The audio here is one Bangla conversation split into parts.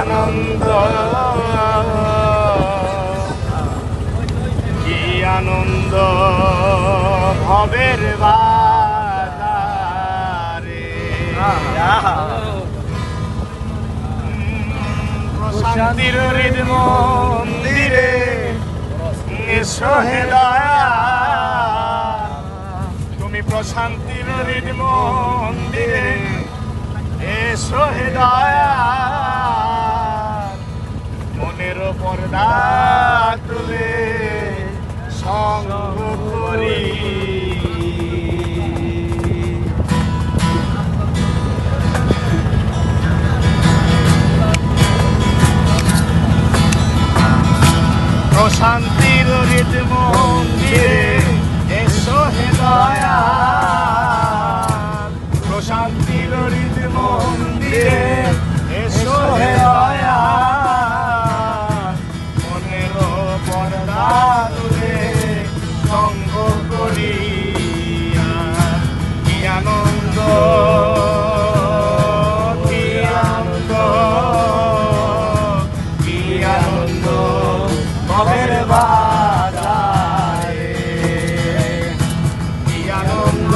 আনন্দ, কি আনন্দ ভবের বাজারে। প্রশান্তির হৃদ মন্দিরে এসো হে দয়া, তুমি প্রশান্তির হৃদ মন্দিরে এসো হে দয়া, মনের পর্দা তুলে সঙ্গ করি। প্রশান্তির হৃদ মন্দিরে এসো হে দয়া, প্রশান্তির হৃদ মন্দিরে এসো হে দয়া, মনের পর্দা তুলে সঙ্গ করি। কি আনন্দ, কি আনন্দ, কি আনন্দ ভবের বাজারে। কি আনন্দ,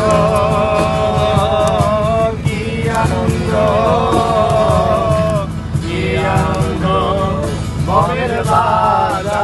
কি আনন্দ, কি আনন্দ ভবের বাজারে।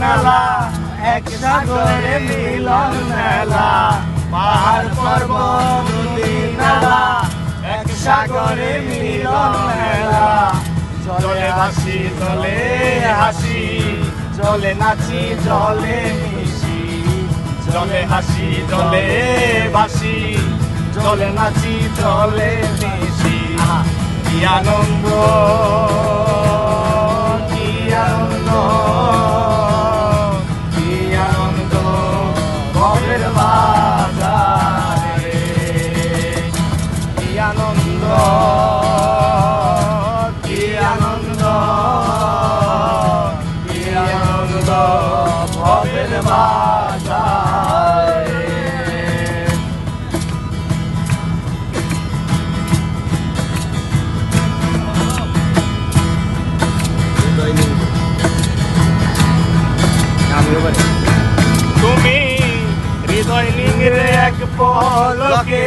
নালা এক সাগরে মিলন মেলা, পাহাড় পর্বত নদী নালা এক সাগরে মিলন মেলা। জলে ভাসি জলে হাসি, জলে নাচি জলে মিশি, জলে হাসি জলে ভাসি, জলে নাচি জলে মিশি। কি আনন্দ, কি আনন্দ, ভবের বাজারে। কি আনন্দ, কি আনন্দ, কি আনন্দ ভবের বাজারে। তুমি হৃদয় নিংড়ে এক পলকে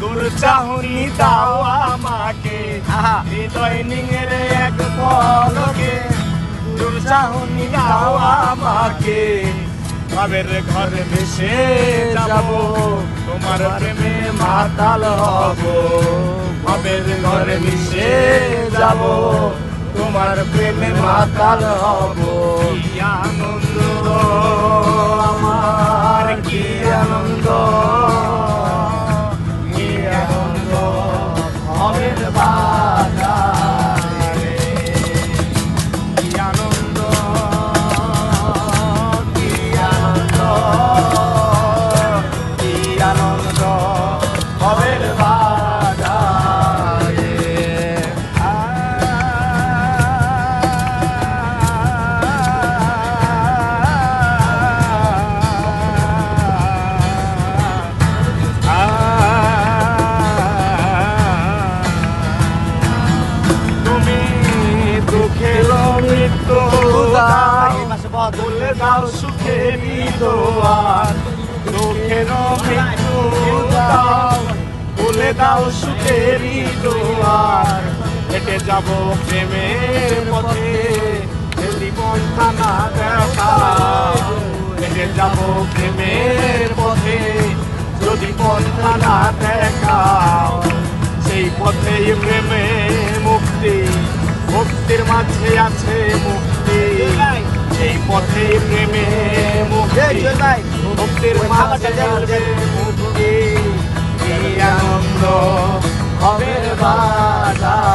দূর চাহনি দাও আমাকে, হৃদয় নিংড়ে এক পলকে দূর চাহনি দাও আমাকে। ভাবের ঘরে ভেসে যাব, তোমার প্রেমে মাতাল হব, ভাবের ঘরে ভেসে যাব, তোমার প্রেমে মাতাল হব। কি আনন্দ আমার, কি আনন্দ, কি আনন্দ ভবের বাজারে। কি আনন্দ, কি আনন্দ, কি আনন্দ ভবের বাজারে। বলে দাও সুখেরই দোয়ার, দুঃখের মৃত্যু দাও, বলে দাও সুখেরই দোয়ার। হেঁটে যাব প্রেমের পথে, জীবন থানা দেখাও, হেঁটে যাব প্রেমের পথে, যদি পন্থা না দেখাও। সেই পথেই প্রেমে মুক্তি, মুক্তির মাঝে আছে মুক্তি, সেই পথে প্রেমে মুক্তি, মুক্তির মাঝে আছে মুক্তি। কি আনন্দ ভবের বাজারে।